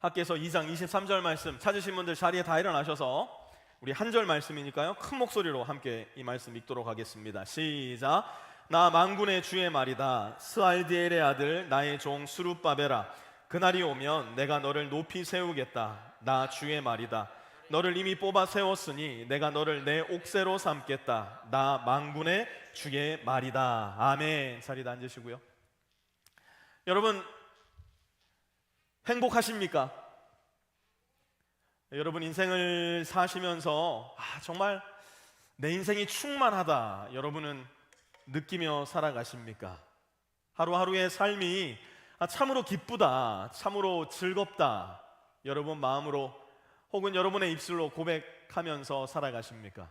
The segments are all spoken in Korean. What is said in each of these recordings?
학개서 2장 23절 말씀 찾으신 분들 자리에 다 일어나셔서 우리 한 절 말씀이니까요 큰 목소리로 함께 이 말씀 읽도록 하겠습니다. 시작. 나 만군의 주의 말이다. 스알디엘의 아들 나의 종 스룹바벨아, 그날이 오면 내가 너를 높이 세우겠다. 나 주의 말이다. 너를 이미 뽑아 세웠으니 내가 너를 내 옥새로 삼겠다. 나 만군의 주의 말이다. 아멘. 자리에 앉으시고요. 여러분 행복하십니까? 여러분 인생을 사시면서 정말 내 인생이 충만하다 여러분은 느끼며 살아가십니까? 하루하루의 삶이 참으로 기쁘다, 참으로 즐겁다 여러분 마음으로 혹은 여러분의 입술로 고백하면서 살아가십니까?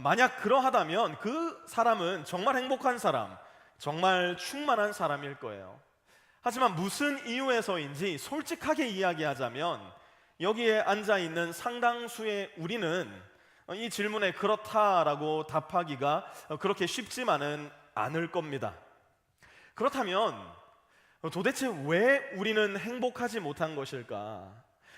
만약 그러하다면 그 사람은 정말 행복한 사람, 정말 충만한 사람일 거예요. 하지만 무슨 이유에서인지 솔직하게 이야기하자면 여기에 앉아있는 상당수의 우리는 이 질문에 그렇다라고 답하기가 그렇게 쉽지만은 않을 겁니다. 그렇다면 도대체 왜 우리는 행복하지 못한 것일까?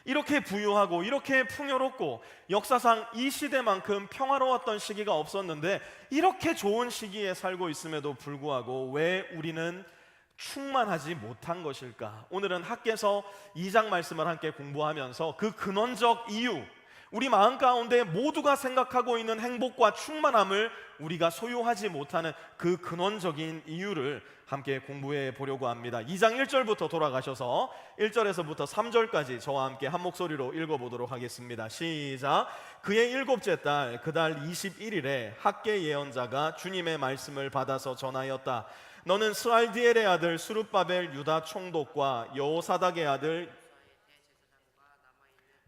이렇게 부유하고 이렇게 풍요롭고 역사상 이 시대만큼 평화로웠던 시기가 없었는데 이렇게 좋은 시기에 살고 있음에도 불구하고 왜 우리는 충만하지 못한 것일까? 오늘은 학개서 2장 말씀을 함께 공부하면서 그 근원적 이유, 우리 마음 가운데 모두가 생각하고 있는 행복과 충만함을 우리가 소유하지 못하는 그 근원적인 이유를 함께 공부해 보려고 합니다. 2장 1절부터 돌아가셔서 1절에서부터 3절까지 저와 함께 한 목소리로 읽어보도록 하겠습니다. 시작. 그의 일곱째 달 그 달 21일에 학개 예언자가 주님의 말씀을 받아서 전하였다. 너는 스알디엘의 아들 스룹바벨 유다 총독과 여호사닥의 아들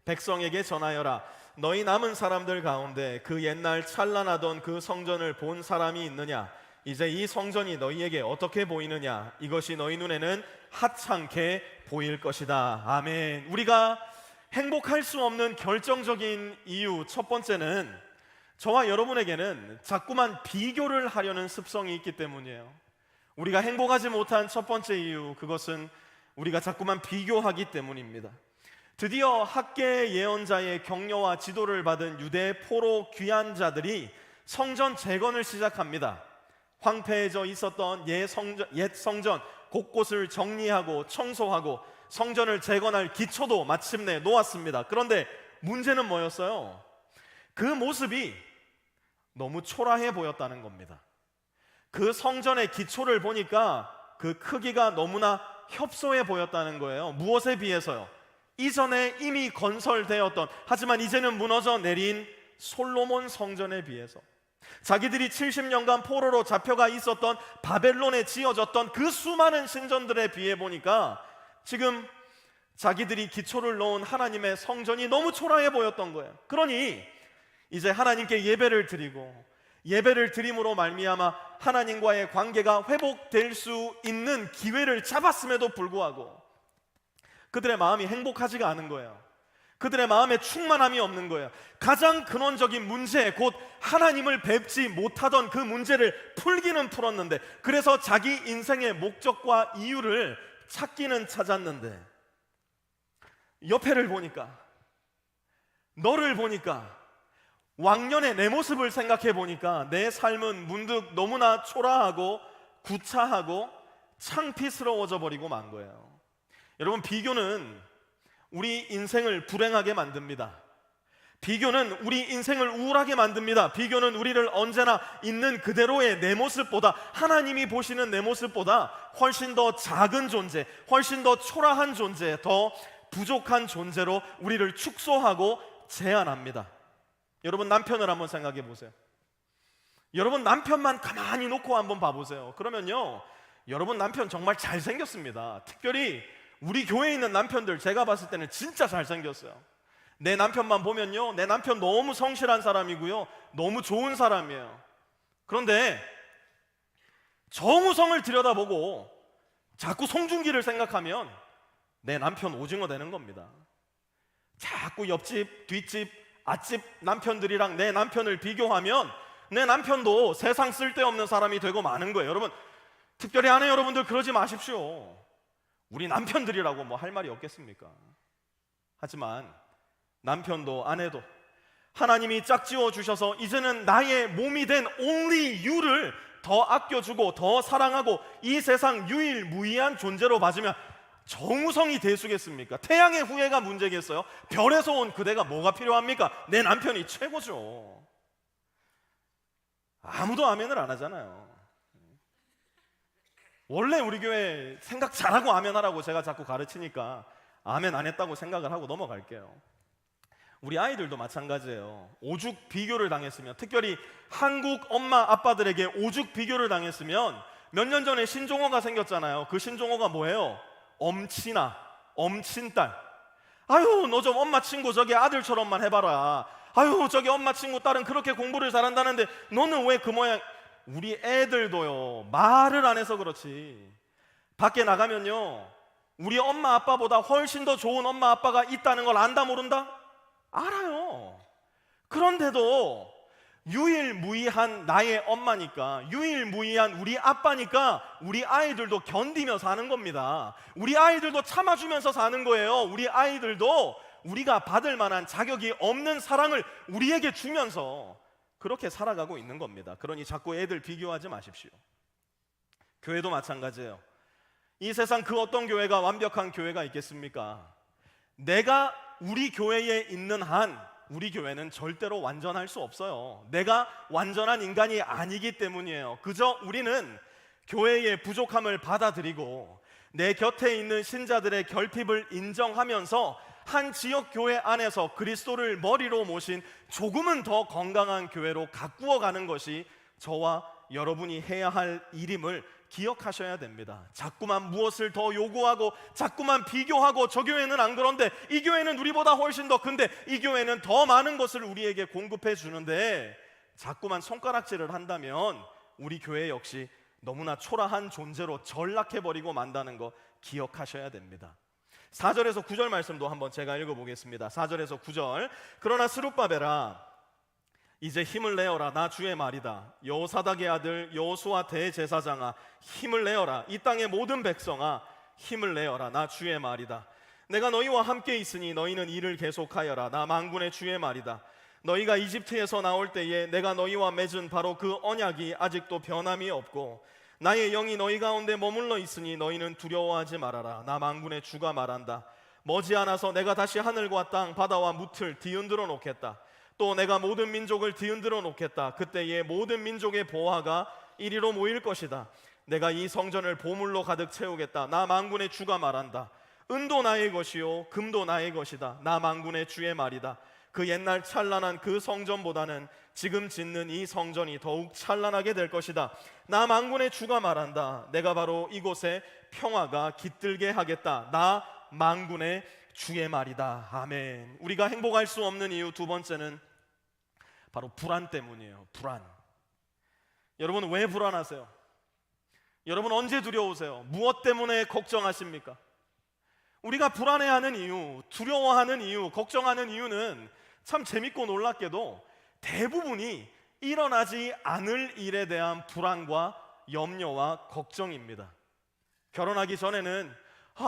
백성에게 전하여라. 너희 남은 사람들 가운데 그 옛날 찬란하던 그 성전을 본 사람이 있느냐? 이제 이 성전이 너희에게 어떻게 보이느냐? 이것이 너희 눈에는 하찮게 보일 것이다. 아멘. 우리가 행복할 수 없는 결정적인 이유 첫 번째는 저와 여러분에게는 자꾸만 비교를 하려는 습성이 있기 때문이에요. 우리가 행복하지 못한 첫 번째 이유, 그것은 우리가 자꾸만 비교하기 때문입니다. 드디어 학개 예언자의 격려와 지도를 받은 유대 포로 귀환자들이 성전 재건을 시작합니다. 황폐해져 있었던 옛 성전 곳곳을 정리하고 청소하고 성전을 재건할 기초도 마침내 놓았습니다. 그런데 문제는 뭐였어요? 그 모습이 너무 초라해 보였다는 겁니다. 그 성전의 기초를 보니까 그 크기가 너무나 협소해 보였다는 거예요. 무엇에 비해서요? 이전에 이미 건설되었던, 하지만 이제는 무너져 내린 솔로몬 성전에 비해서, 자기들이 70년간 포로로 잡혀가 있었던 바벨론에 지어졌던 그 수많은 신전들에 비해 보니까 지금 자기들이 기초를 놓은 하나님의 성전이 너무 초라해 보였던 거예요. 그러니 이제 하나님께 예배를 드리고 예배를 드림으로 말미암아 하나님과의 관계가 회복될 수 있는 기회를 잡았음에도 불구하고 그들의 마음이 행복하지가 않은 거예요. 그들의 마음에 충만함이 없는 거예요. 가장 근원적인 문제, 곧 하나님을 뵙지 못하던 그 문제를 풀기는 풀었는데, 그래서 자기 인생의 목적과 이유를 찾기는 찾았는데, 옆에를 보니까, 너를 보니까, 왕년의 내 모습을 생각해 보니까 내 삶은 문득 너무나 초라하고 구차하고 창피스러워져 버리고 만 거예요. 여러분, 비교는 우리 인생을 불행하게 만듭니다. 비교는 우리 인생을 우울하게 만듭니다. 비교는 우리를 언제나 있는 그대로의 내 모습보다, 하나님이 보시는 내 모습보다 훨씬 더 작은 존재, 훨씬 더 초라한 존재, 더 부족한 존재로 우리를 축소하고 제한합니다. 여러분, 남편을 한번 생각해 보세요. 여러분 남편만 가만히 놓고 한번 봐보세요. 그러면요, 여러분 남편 정말 잘생겼습니다. 특별히 우리 교회에 있는 남편들 제가 봤을 때는 진짜 잘생겼어요. 내 남편만 보면요, 내 남편 너무 성실한 사람이고요, 너무 좋은 사람이에요. 그런데 정우성을 들여다보고 자꾸 송중기를 생각하면 내 남편 오징어 되는 겁니다. 자꾸 옆집, 뒷집, 앞집 남편들이랑 내 남편을 비교하면 내 남편도 세상 쓸데없는 사람이 되고 마는 거예요. 여러분, 특별히 아내 여러분들 그러지 마십시오. 우리 남편들이라고 뭐 할 말이 없겠습니까? 하지만 남편도 아내도 하나님이 짝지어 주셔서 이제는 나의 몸이 된 only you를 더 아껴주고 더 사랑하고 이 세상 유일무이한 존재로 봐주면 정우성이 대수겠습니까? 태양의 후예가 문제겠어요? 별에서 온 그대가 뭐가 필요합니까? 내 남편이 최고죠. 아무도 아멘을 안 하잖아요. 원래 우리 교회 생각 잘하고 아멘하라고 제가 자꾸 가르치니까 아멘 안 했다고 생각을 하고 넘어갈게요. 우리 아이들도 마찬가지예요. 오죽 비교를 당했으면, 특별히 한국 엄마 아빠들에게 오죽 비교를 당했으면 몇 년 전에 신종호가 생겼잖아요. 그 신종호가 뭐예요? 엄친아, 엄친딸. 아유, 너 좀 엄마 친구 저기 아들처럼만 해봐라. 아유, 저기 엄마 친구 딸은 그렇게 공부를 잘한다는데 너는 왜 그 모양. 우리 애들도요, 말을 안 해서 그렇지 밖에 나가면요, 우리 엄마 아빠보다 훨씬 더 좋은 엄마 아빠가 있다는 걸 안다 모른다? 알아요. 그런데도 유일무이한 나의 엄마니까, 유일무이한 우리 아빠니까 우리 아이들도 견디며 사는 겁니다. 우리 아이들도 참아주면서 사는 거예요. 우리 아이들도 우리가 받을 만한 자격이 없는 사랑을 우리에게 주면서 그렇게 살아가고 있는 겁니다. 그러니 자꾸 애들 비교하지 마십시오. 교회도 마찬가지예요. 이 세상 그 어떤 교회가 완벽한 교회가 있겠습니까? 내가 우리 교회에 있는 한 우리 교회는 절대로 완전할 수 없어요. 내가 완전한 인간이 아니기 때문이에요. 그저 우리는 교회의 부족함을 받아들이고 내 곁에 있는 신자들의 결핍을 인정하면서 한 지역 교회 안에서 그리스도를 머리로 모신 조금은 더 건강한 교회로 가꾸어 가는 것이 저와 여러분이 해야 할 일임을 기억하셔야 됩니다. 자꾸만 무엇을 더 요구하고 자꾸만 비교하고 저 교회는 안 그런데 이 교회는 우리보다 훨씬 더 큰데 이 교회는 더 많은 것을 우리에게 공급해 주는데 자꾸만 손가락질을 한다면 우리 교회 역시 너무나 초라한 존재로 전락해버리고 만다는 거 기억하셔야 됩니다. 4절에서 9절 말씀도 한번 제가 읽어보겠습니다. 4절에서 9절. 그러나 스룹바벨아 이제 힘을 내어라. 나 주의 말이다. 여호사닥의 아들 여호수아 대제사장아 힘을 내어라. 이 땅의 모든 백성아 힘을 내어라. 나 주의 말이다. 내가 너희와 함께 있으니 너희는 일을 계속하여라. 나 만군의 주의 말이다. 너희가 이집트에서 나올 때에 내가 너희와 맺은 바로 그 언약이 아직도 변함이 없고 나의 영이 너희 가운데 머물러 있으니 너희는 두려워하지 말아라. 나 만군의 주가 말한다. 머지않아서 내가 다시 하늘과 땅 바다와 무틀 뒤흔들어 놓겠다. 또 내가 모든 민족을 뒤흔들어 놓겠다. 그때에 모든 민족의 보화가 이리로 모일 것이다. 내가 이 성전을 보물로 가득 채우겠다. 나 만군의 주가 말한다. 은도 나의 것이요 금도 나의 것이다. 나 만군의 주의 말이다. 그 옛날 찬란한 그 성전보다는 지금 짓는 이 성전이 더욱 찬란하게 될 것이다. 나 만군의 주가 말한다. 내가 바로 이곳에 평화가 깃들게 하겠다. 나 만군의 주의 말이다. 아멘. 우리가 행복할 수 없는 이유 두 번째는 바로 불안 때문이에요. 불안. 여러분 왜 불안하세요? 여러분 언제 두려우세요? 무엇 때문에 걱정하십니까? 우리가 불안해하는 이유, 두려워하는 이유, 걱정하는 이유는 참 재밌고 놀랍게도 대부분이 일어나지 않을 일에 대한 불안과 염려와 걱정입니다. 결혼하기 전에는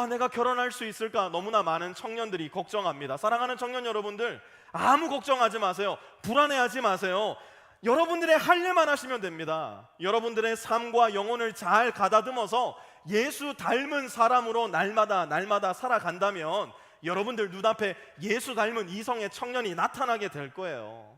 내가 결혼할 수 있을까? 너무나 많은 청년들이 걱정합니다. 사랑하는 청년 여러분들, 아무 걱정하지 마세요. 불안해하지 마세요. 여러분들의 할 일만 하시면 됩니다. 여러분들의 삶과 영혼을 잘 가다듬어서 예수 닮은 사람으로 날마다 살아간다면 여러분들 눈앞에 예수 닮은 이성의 청년이 나타나게 될 거예요.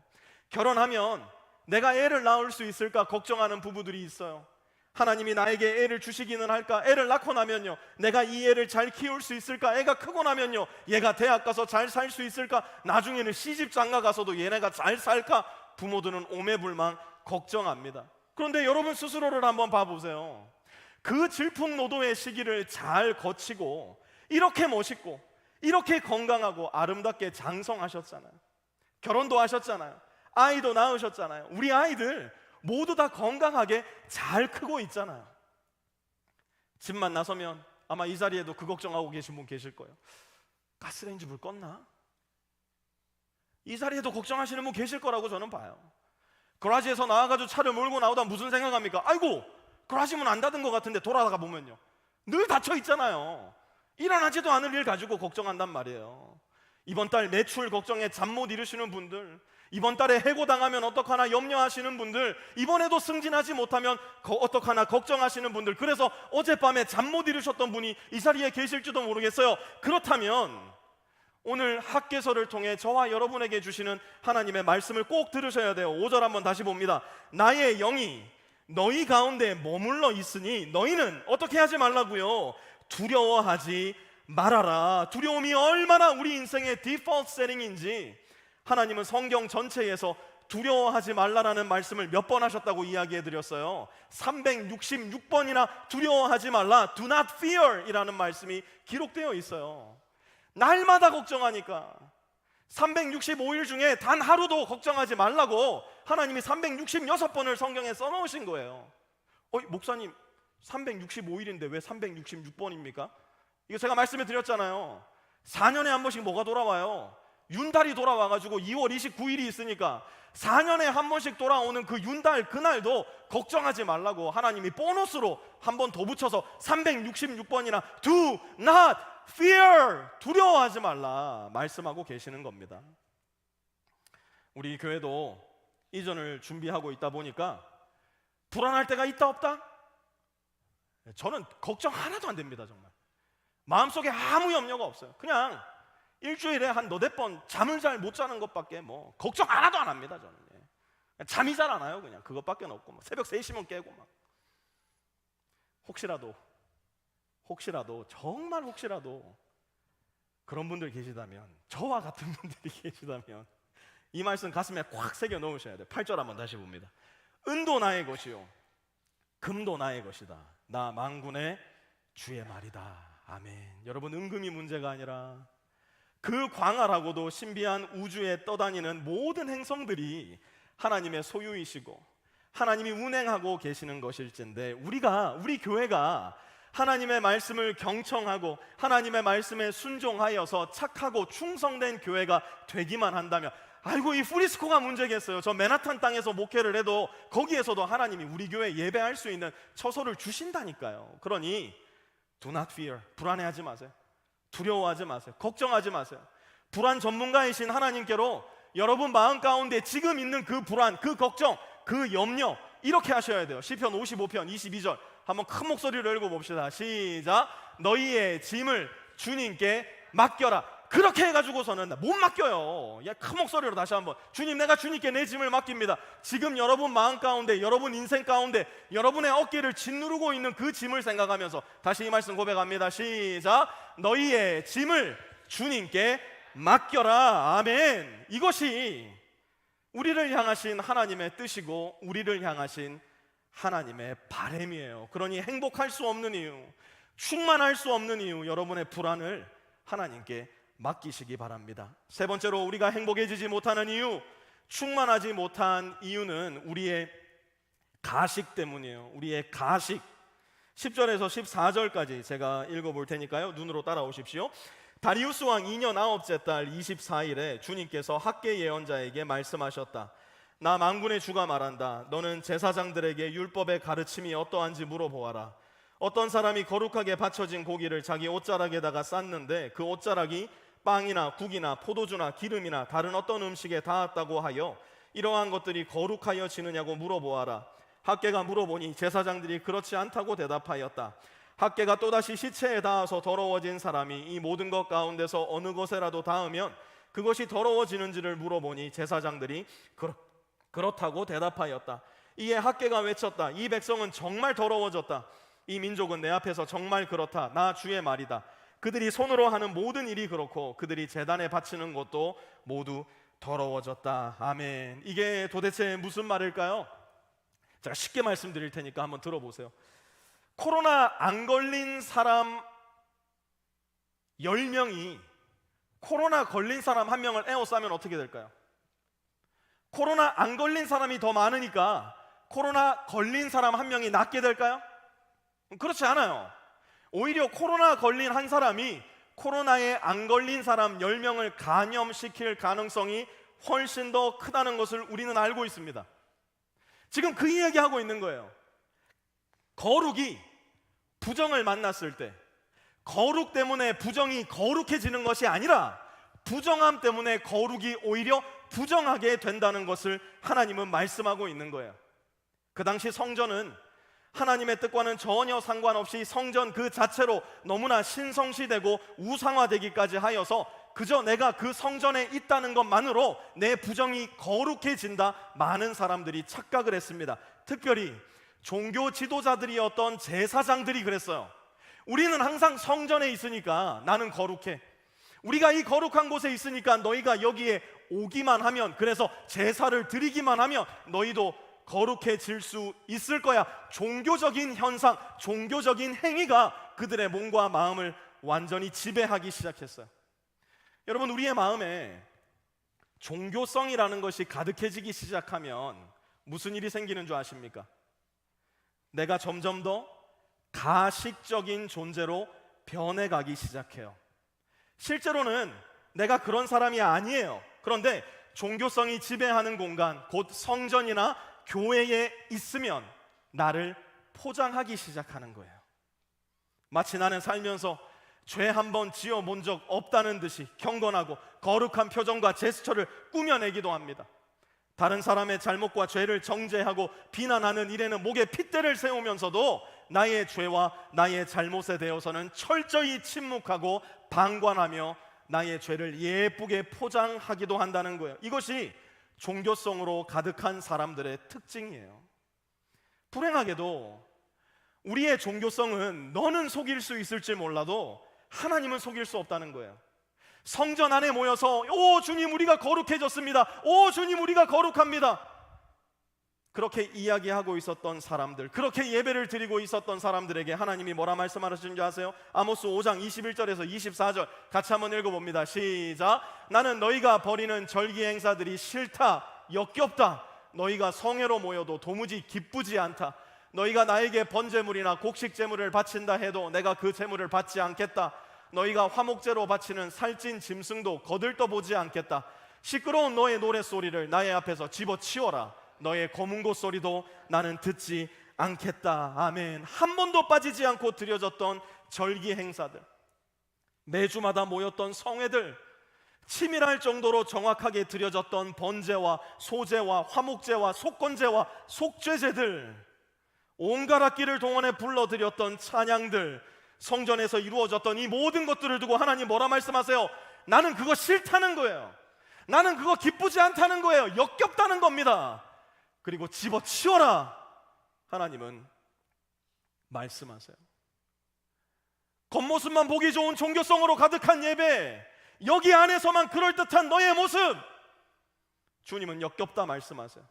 결혼하면 내가 애를 낳을 수 있을까 걱정하는 부부들이 있어요. 하나님이 나에게 애를 주시기는 할까? 애를 낳고 나면요 내가 이 애를 잘 키울 수 있을까? 애가 크고 나면요 얘가 대학 가서 잘 살 수 있을까? 나중에는 시집 장가 가서도 얘네가 잘 살까? 부모들은 오매불망 걱정합니다. 그런데 여러분 스스로를 한번 봐보세요. 그 질풍노도의 시기를 잘 거치고 이렇게 멋있고 이렇게 건강하고 아름답게 장성하셨잖아요. 결혼도 하셨잖아요. 아이도 낳으셨잖아요. 우리 아이들 모두 다 건강하게 잘 크고 있잖아요. 집만 나서면 아마 이 자리에도 그 걱정하고 계신 분 계실 거예요. 가스레인지 불 껐나? 이 자리에도 걱정하시는 분 계실 거라고 저는 봐요. 거라지에서 나와가지고 차를 몰고 나오다 무슨 생각합니까? 아이고 거라지 문 안 닫은 것 같은데 돌아가 보면요 늘 닫혀 있잖아요. 일어나지도 않을 일 가지고 걱정한단 말이에요. 이번 달 매출 걱정에 잠 못 이루시는 분들, 이번 달에 해고당하면 어떡하나 염려하시는 분들, 이번에도 승진하지 못하면 어떡하나 걱정하시는 분들, 그래서 어젯밤에 잠 못 이루셨던 분이 이 자리에 계실지도 모르겠어요. 그렇다면 오늘 학개서를 통해 저와 여러분에게 주시는 하나님의 말씀을 꼭 들으셔야 돼요. 5절 한번 다시 봅니다. 나의 영이 너희 가운데 머물러 있으니 너희는 어떻게 하지 말라고요? 두려워하지 말아라. 두려움이 얼마나 우리 인생의 디폴트 세팅인지 하나님은 성경 전체에서 두려워하지 말라라는 말씀을 몇 번 하셨다고 이야기해 드렸어요. 366번이나 두려워하지 말라, do not fear 이라는 말씀이 기록되어 있어요. 날마다 걱정하니까 365일 중에 단 하루도 걱정하지 말라고 하나님이 366번을 성경에 써놓으신 거예요. 목사님 365일인데 왜 366번입니까? 이거 제가 말씀해 드렸잖아요. 4년에 한 번씩 뭐가 돌아와요? 윤달이 돌아와가지고 2월 29일이 있으니까 4년에 한 번씩 돌아오는 그 윤달 그날도 걱정하지 말라고 하나님이 보너스로 한 번 더 붙여서 366번이나 do not fear, 두려워하지 말라 말씀하고 계시는 겁니다. 우리 교회도 이전을 준비하고 있다 보니까 불안할 때가 있다 없다? 저는 걱정 하나도 안 됩니다. 정말 마음속에 아무 염려가 없어요. 그냥 일주일에 한 너댓 번 잠을 잘 못 자는 것밖에 뭐 걱정 하나도 안 합니다. 저는 잠이 잘 안 와요. 그냥 그것밖에 없고 새벽 3시면 깨고 막 혹시라도 정말 혹시라도 그런 분들 계시다면, 저와 같은 분들이 계시다면 이 말씀 가슴에 꽉 새겨 넣으셔야 돼요. 8절 한번 다시 봅니다. 은도 나의 것이요 금도 나의 것이다. 나 만군의 주의 말이다. 아멘. 여러분, 은금이 문제가 아니라 그 광활하고도 신비한 우주에 떠다니는 모든 행성들이 하나님의 소유이시고 하나님이 운행하고 계시는 것일진데, 우리 교회가 하나님의 말씀을 경청하고 하나님의 말씀에 순종하여서 착하고 충성된 교회가 되기만 한다면, 아이고 이 프리스코가 문제겠어요. 저 맨하탄 땅에서 목회를 해도 거기에서도 하나님이 우리 교회 예배할 수 있는 처소를 주신다니까요. 그러니 do not fear, 불안해하지 마세요. 두려워하지 마세요. 걱정하지 마세요. 불안 전문가이신 하나님께로 여러분 마음 가운데 지금 있는 그 불안, 그 걱정, 그 염려 이렇게 하셔야 돼요. 시편 55편 22절 한번 큰 목소리로 읽어봅시다. 시작. 너희의 짐을 주님께 맡겨라. 그렇게 해가지고서는 못 맡겨요. 큰 목소리로 다시 한번, 주님, 내가 주님께 내 짐을 맡깁니다. 지금 여러분 마음 가운데, 여러분 인생 가운데 여러분의 어깨를 짓누르고 있는 그 짐을 생각하면서 다시 이 말씀 고백합니다. 시작. 너희의 짐을 주님께 맡겨라. 아멘. 이것이 우리를 향하신 하나님의 뜻이고 우리를 향하신 하나님의 바람이에요. 그러니 행복할 수 없는 이유, 충만할 수 없는 이유, 여러분의 불안을 하나님께 맡기시기 바랍니다. 세 번째로, 우리가 행복해지지 못하는 이유, 충만하지 못한 이유는 우리의 가식 때문이에요. 우리의 가식. 10절에서 14절까지 제가 읽어볼 테니까요, 눈으로 따라오십시오. 다리우스 왕 2년 9째 달 24일에 주님께서 학개 예언자에게 말씀하셨다. 나 만군의 주가 말한다. 너는 제사장들에게 율법의 가르침이 어떠한지 물어보아라. 어떤 사람이 거룩하게 바쳐진 고기를 자기 옷자락에다가 쌌는데 그 옷자락이 빵이나 국이나 포도주나 기름이나 다른 어떤 음식에 닿았다고 하여 이러한 것들이 거룩하여 지느냐고 물어보아라. 학개가 물어보니 제사장들이 그렇지 않다고 대답하였다. 학개가 또다시 시체에 닿아서 더러워진 사람이 이 모든 것 가운데서 어느 것에라도 닿으면 그것이 더러워지는지를 물어보니 제사장들이 그렇다고 대답하였다. 이에 학개가 외쳤다. 이 백성은 정말 더러워졌다. 이 민족은 내 앞에서 정말 그렇다. 나 주의 말이다. 그들이 손으로 하는 모든 일이 그렇고 그들이 제단에 바치는 것도 모두 더러워졌다. 아멘. 이게 도대체 무슨 말일까요? 제가 쉽게 말씀드릴 테니까 한번 들어보세요. 코로나 안 걸린 사람 10명이 코로나 걸린 사람 1명을 에워싸면 어떻게 될까요? 코로나 안 걸린 사람이 더 많으니까 코로나 걸린 사람 1명이 낫게 될까요? 그렇지 않아요. 오히려 코로나 걸린 한 사람이 코로나에 안 걸린 사람 10명을 감염시킬 가능성이 훨씬 더 크다는 것을 우리는 알고 있습니다. 지금 그 이야기하고 있는 거예요. 거룩이 부정을 만났을 때 거룩 때문에 부정이 거룩해지는 것이 아니라 부정함 때문에 거룩이 오히려 부정하게 된다는 것을 하나님은 말씀하고 있는 거예요. 그 당시 성전은 하나님의 뜻과는 전혀 상관없이 성전 그 자체로 너무나 신성시되고 우상화되기까지 하여서 그저 내가 그 성전에 있다는 것만으로 내 부정이 거룩해진다, 많은 사람들이 착각을 했습니다. 특별히 종교 지도자들이었던 제사장들이 그랬어요. 우리는 항상 성전에 있으니까 나는 거룩해. 우리가 이 거룩한 곳에 있으니까 너희가 여기에 오기만 하면, 그래서 제사를 드리기만 하면 너희도 거룩해질 수 있을 거야. 종교적인 현상, 종교적인 행위가 그들의 몸과 마음을 완전히 지배하기 시작했어요. 여러분, 우리의 마음에 종교성이라는 것이 가득해지기 시작하면 무슨 일이 생기는 줄 아십니까? 내가 점점 더 가식적인 존재로 변해가기 시작해요. 실제로는 내가 그런 사람이 아니에요. 그런데 종교성이 지배하는 공간, 곧 성전이나 교회에 있으면 나를 포장하기 시작하는 거예요. 마치 나는 살면서 죄 한 번 지어본 적 없다는 듯이 경건하고 거룩한 표정과 제스처를 꾸며내기도 합니다. 다른 사람의 잘못과 죄를 정죄하고 비난하는 일에는 목에 핏대를 세우면서도 나의 죄와 나의 잘못에 대해서는 철저히 침묵하고 방관하며 나의 죄를 예쁘게 포장하기도 한다는 거예요. 이것이 종교성으로 가득한 사람들의 특징이에요. 불행하게도 우리의 종교성은 너는 속일 수 있을지 몰라도 하나님은 속일 수 없다는 거예요. 성전 안에 모여서 오 주님 우리가 거룩해졌습니다, 오 주님 우리가 거룩합니다, 그렇게 이야기하고 있었던 사람들, 그렇게 예배를 드리고 있었던 사람들에게 하나님이 뭐라 말씀하시는지 아세요? 아모스 5장 21절에서 24절 같이 한번 읽어봅니다. 시작. 나는 너희가 벌이는 절기 행사들이 싫다, 역겹다. 너희가 성회로 모여도 도무지 기쁘지 않다. 너희가 나에게 번제물이나 곡식 제물을 바친다 해도 내가 그 제물을 받지 않겠다. 너희가 화목제로 바치는 살찐 짐승도 거들떠보지 않겠다. 시끄러운 너의 노랫소리를 나의 앞에서 집어치워라. 너의 검은고 소리도 나는 듣지 않겠다. 아멘. 한 번도 빠지지 않고 드려졌던 절기 행사들, 매주마다 모였던 성회들, 치밀할 정도로 정확하게 드려졌던 번제와 소제와 화목제와 속건제와 속죄제들, 온갖 악기를 동원해 불러드렸던 찬양들, 성전에서 이루어졌던 이 모든 것들을 두고 하나님 뭐라 말씀하세요? 나는 그거 싫다는 거예요. 나는 그거 기쁘지 않다는 거예요. 역겹다는 겁니다. 그리고 집어치워라, 하나님은 말씀하세요. 겉모습만 보기 좋은 종교성으로 가득한 예배, 여기 안에서만 그럴듯한 너의 모습, 주님은 역겹다 말씀하세요.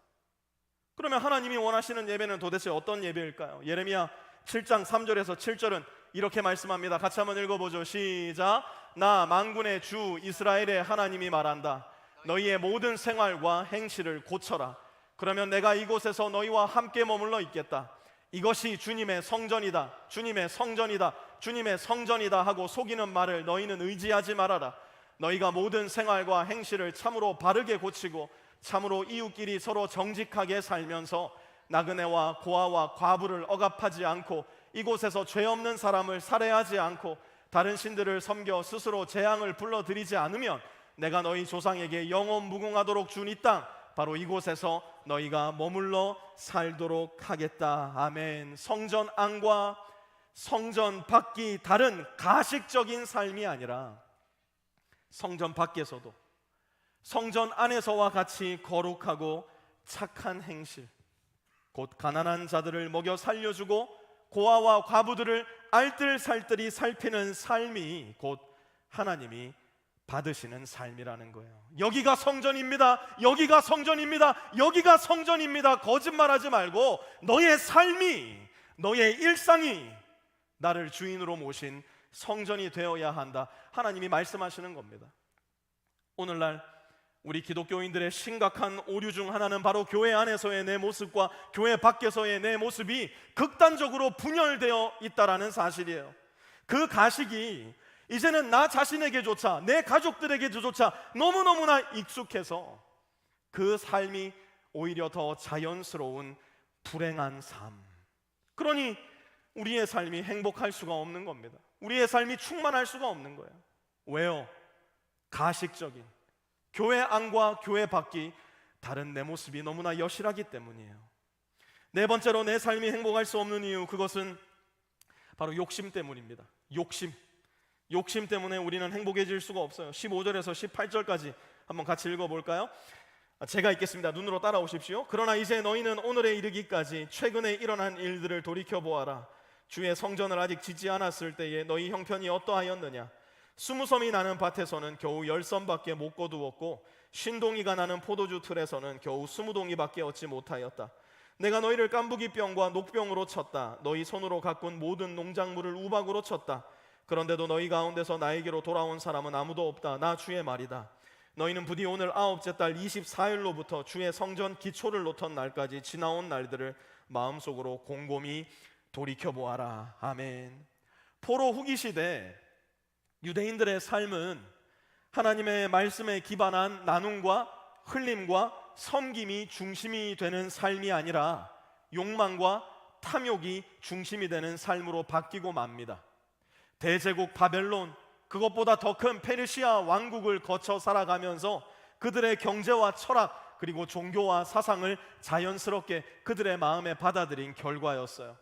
그러면 하나님이 원하시는 예배는 도대체 어떤 예배일까요? 예레미야 7장 3절에서 7절은 이렇게 말씀합니다. 같이 한번 읽어보죠. 시작. 나 만군의 주 이스라엘의 하나님이 말한다. 너희의 모든 생활과 행실을 고쳐라. 그러면 내가 이곳에서 너희와 함께 머물러 있겠다. 이것이 주님의 성전이다, 주님의 성전이다, 주님의 성전이다 하고 속이는 말을 너희는 의지하지 말아라. 너희가 모든 생활과 행실을 참으로 바르게 고치고 참으로 이웃끼리 서로 정직하게 살면서 나그네와 고아와 과부를 억압하지 않고 이곳에서 죄 없는 사람을 살해하지 않고 다른 신들을 섬겨 스스로 재앙을 불러들이지 않으면 내가 너희 조상에게 영원 무궁하도록 준 이 땅, 바로 이곳에서 너희가 머물러 살도록 하겠다. 아멘. 성전 안과 성전 밖이 다른 가식적인 삶이 아니라 성전 밖에서도 성전 안에서와 같이 거룩하고 착한 행실, 곧 가난한 자들을 먹여 살려주고 고아와 과부들을 알뜰살뜰히 살피는 삶이 곧 하나님이 받으시는 삶이라는 거예요. 여기가 성전입니다, 여기가 성전입니다, 여기가 성전입니다. 거짓말하지 말고 너의 삶이, 너의 일상이 나를 주인으로 모신 성전이 되어야 한다, 하나님이 말씀하시는 겁니다. 오늘날 우리 기독교인들의 심각한 오류 중 하나는 바로 교회 안에서의 내 모습과 교회 밖에서의 내 모습이 극단적으로 분열되어 있다는 사실이에요. 그 가식이 이제는 나 자신에게조차, 내 가족들에게조차 너무너무나 익숙해서 그 삶이 오히려 더 자연스러운 불행한 삶, 그러니 우리의 삶이 행복할 수가 없는 겁니다. 우리의 삶이 충만할 수가 없는 거예요. 왜요? 가식적인 교회 안과 교회 밖이 다른 내 모습이 너무나 여실하기 때문이에요. 네 번째로 내 삶이 행복할 수 없는 이유, 그것은 바로 욕심 때문입니다. 욕심 때문에 우리는 행복해질 수가 없어요. 15절에서 18절까지 한번 같이 읽어볼까요? 제가 읽겠습니다. 눈으로 따라오십시오. 그러나 이제 너희는 오늘에 이르기까지 최근에 일어난 일들을 돌이켜보아라. 주의 성전을 아직 짓지 않았을 때에 너희 형편이 어떠하였느냐? 20섬이 나는 밭에서는 겨우 10섬밖에 못 거두었고, 쉰동이가 나는 포도주 틀에서는 겨우 20동이밖에 얻지 못하였다. 내가 너희를 깐부기병과 녹병으로 쳤다. 너희 손으로 가꾼 모든 농작물을 우박으로 쳤다. 그런데도 너희 가운데서 나에게로 돌아온 사람은 아무도 없다. 나 주의 말이다. 너희는 부디 오늘 9째 달 24일로부터 주의 성전 기초를 놓던 날까지 지나온 날들을 마음속으로 곰곰이 돌이켜보아라. 아멘. 포로 후기 시대 유대인들의 삶은 하나님의 말씀에 기반한 나눔과 흘림과 섬김이 중심이 되는 삶이 아니라 욕망과 탐욕이 중심이 되는 삶으로 바뀌고 맙니다. 대제국 바벨론, 그것보다 더 큰 페르시아 왕국을 거쳐 살아가면서 그들의 경제와 철학 그리고 종교와 사상을 자연스럽게 그들의 마음에 받아들인 결과였어요.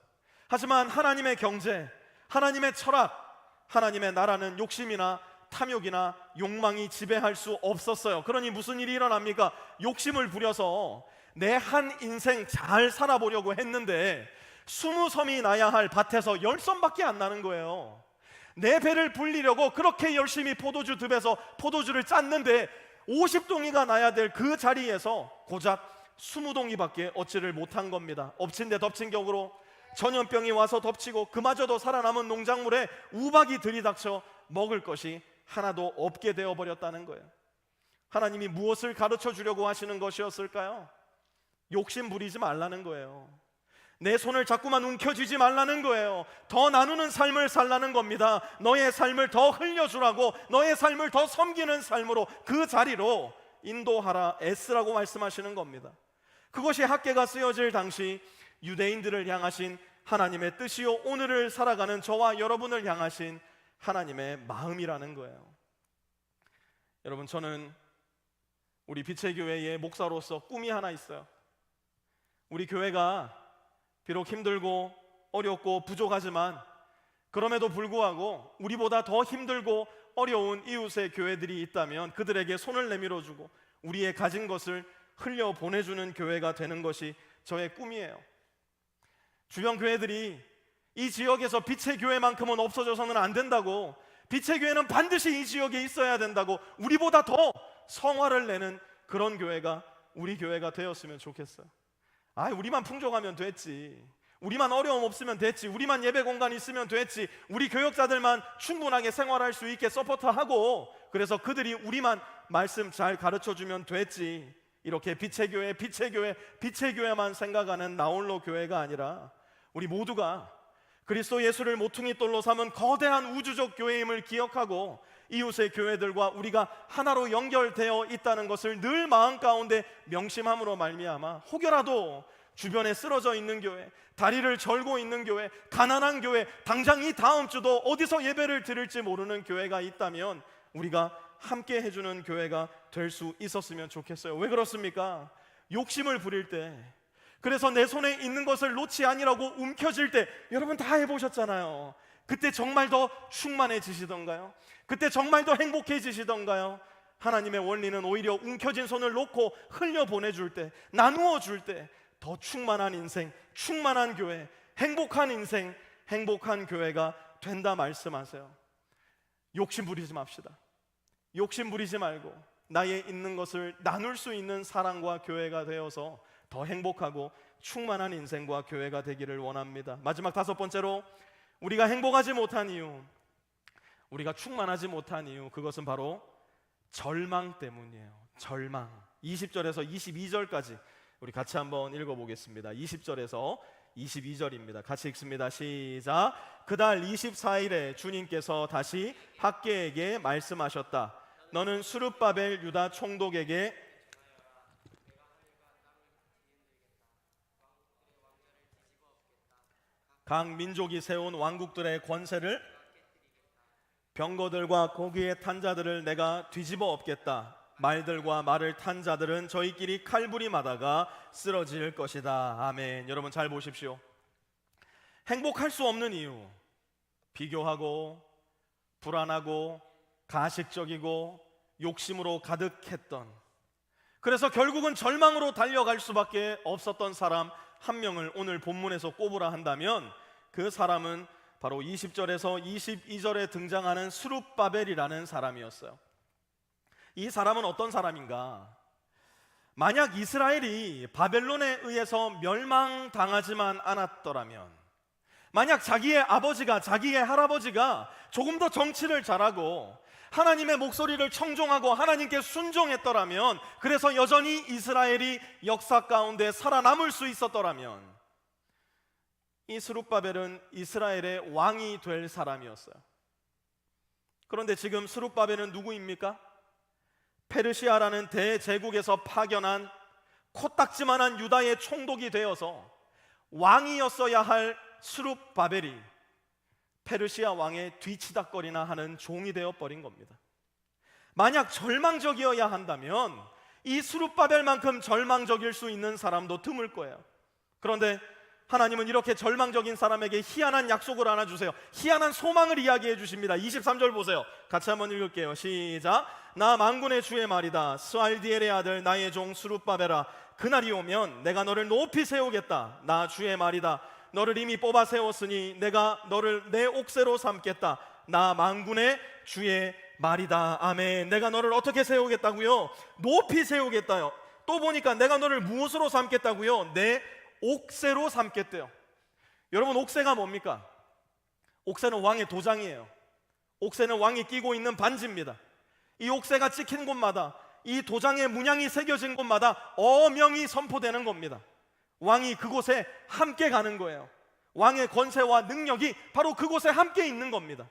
하지만 하나님의 경제, 하나님의 철학, 하나님의 나라는 욕심이나 탐욕이나 욕망이 지배할 수 없었어요. 그러니 무슨 일이 일어납니까? 욕심을 부려서 내 한 인생 잘 살아보려고 했는데 20섬이 나야 할 밭에서 10섬밖에 안 나는 거예요. 내 배를 불리려고 그렇게 열심히 포도주 듭에서 포도주를 짰는데 50동이가 나야 될 그 자리에서 고작 20동이밖에 얻지를 못한 겁니다. 엎친 데 덮친 격으로 전염병이 와서 덮치고 그마저도 살아남은 농작물에 우박이 들이닥쳐 먹을 것이 하나도 없게 되어버렸다는 거예요. 하나님이 무엇을 가르쳐 주려고 하시는 것이었을까요? 욕심 부리지 말라는 거예요. 내 손을 자꾸만 움켜쥐지 말라는 거예요. 더 나누는 삶을 살라는 겁니다. 너의 삶을 더 흘려주라고, 너의 삶을 더 섬기는 삶으로 그 자리로 인도하라, 애쓰라고 말씀하시는 겁니다. 그것이 학계가 쓰여질 당시 유대인들을 향하신 하나님의 뜻이요, 오늘을 살아가는 저와 여러분을 향하신 하나님의 마음이라는 거예요. 여러분, 저는 우리 빛의 교회의 목사로서 꿈이 하나 있어요. 우리 교회가 비록 힘들고 어렵고 부족하지만 그럼에도 불구하고 우리보다 더 힘들고 어려운 이웃의 교회들이 있다면 그들에게 손을 내밀어주고 우리의 가진 것을 흘려 보내주는 교회가 되는 것이 저의 꿈이에요. 주변 교회들이 이 지역에서 빛의 교회만큼은 없어져서는 안 된다고, 빛의 교회는 반드시 이 지역에 있어야 된다고 우리보다 더 성화를 내는 그런 교회가 우리 교회가 되었으면 좋겠어요. 우리만 풍족하면 됐지, 우리만 어려움 없으면 됐지, 우리만 예배 공간 있으면 됐지, 우리 교역자들만 충분하게 생활할 수 있게 서포트하고 그래서 그들이 우리만 말씀 잘 가르쳐주면 됐지, 이렇게 빛의 교회, 빛의 교회, 빛의 교회만 생각하는 나홀로 교회가 아니라 우리 모두가 그리스도 예수를 모퉁이 돌로 삼은 거대한 우주적 교회임을 기억하고 이웃의 교회들과 우리가 하나로 연결되어 있다는 것을 늘 마음 가운데 명심함으로 말미암아 혹여라도 주변에 쓰러져 있는 교회, 다리를 절고 있는 교회, 가난한 교회, 당장 이 다음 주도 어디서 예배를 드릴지 모르는 교회가 있다면 우리가 함께 해주는 교회가 될 수 있었으면 좋겠어요. 왜 그렇습니까? 욕심을 부릴 때, 그래서 내 손에 있는 것을 놓지 아니라고 움켜쥘 때, 여러분 다 해보셨잖아요. 그때 정말 더 충만해지시던가요? 그때 정말 더 행복해지시던가요? 하나님의 원리는 오히려 움켜진 손을 놓고 흘려보내줄 때, 나누어 줄 때 더 충만한 인생, 충만한 교회, 행복한 인생, 행복한 교회가 된다 말씀하세요. 욕심 부리지 맙시다. 욕심 부리지 말고 나의 있는 것을 나눌 수 있는 사랑과 교회가 되어서 더 행복하고 충만한 인생과 교회가 되기를 원합니다. 마지막 다섯 번째로, 우리가 행복하지 못한 이유, 우리가 충만하지 못한 이유, 그것은 바로 절망 때문이에요. 절망. 20절에서 22절까지 우리 같이 한번 읽어보겠습니다. 20절에서 22절입니다. 같이 읽습니다. 시작. 그달 24일에 주님께서 다시 학개에게 말씀하셨다. 너는 스룹바벨 유다 총독에게 각 민족이 세운 왕국들의 권세를 병거들과 거기에 탄 자들을 내가 뒤집어 엎겠다. 말들과 말을 탄 자들은 저희끼리 칼부림하다가 쓰러질 것이다. 아멘. 여러분 잘 보십시오. 행복할 수 없는 이유, 비교하고 불안하고 가식적이고 욕심으로 가득했던, 그래서 결국은 절망으로 달려갈 수밖에 없었던 사람 한 명을 오늘 본문에서 꼽으라 한다면 그 사람은 바로 20절에서 22절에 등장하는 스룹바벨이라는 사람이었어요. 이 사람은 어떤 사람인가? 만약 이스라엘이 바벨론에 의해서 멸망당하지만 않았더라면, 만약 자기의 아버지가, 자기의 할아버지가 조금 더 정치를 잘하고 하나님의 목소리를 청종하고 하나님께 순종했더라면, 그래서 여전히 이스라엘이 역사 가운데 살아남을 수 있었더라면, 이 스룹바벨은 이스라엘의 왕이 될 사람이었어요. 그런데 지금 스룹바벨은 누구입니까? 페르시아라는 대제국에서 파견한 코딱지만한 유다의 총독이 되어서 왕이었어야 할 스룹바벨이 페르시아 왕의 뒤치다거리나 하는 종이 되어버린 겁니다. 만약 절망적이어야 한다면 이 스룹바벨만큼 절망적일 수 있는 사람도 드물 거예요. 그런데 하나님은 이렇게 절망적인 사람에게 희한한 약속을 하나 주세요. 희한한 소망을 이야기해 주십니다. 23절 보세요. 같이 한번 읽을게요. 시작. 나 만군의 주의 말이다. 스알디엘의 아들 나의 종 스룹바벨아, 그날이 오면 내가 너를 높이 세우겠다. 나 주의 말이다. 너를 이미 뽑아 세웠으니 내가 너를 내 옥새로 삼겠다. 나 만군의 주의 말이다. 아멘. 내가 너를 어떻게 세우겠다고요? 높이 세우겠다요. 또 보니까 내가 너를 무엇으로 삼겠다고요? 내 옥새로 삼겠대요. 여러분, 옥새가 뭡니까? 옥새는 왕의 도장이에요. 옥새는 왕이 끼고 있는 반지입니다. 이 옥새가 찍힌 곳마다, 이 도장의 문양이 새겨진 곳마다 어명이 선포되는 겁니다. 왕이 그곳에 함께 가는 거예요. 왕의 권세와 능력이 바로 그곳에 함께 있는 겁니다.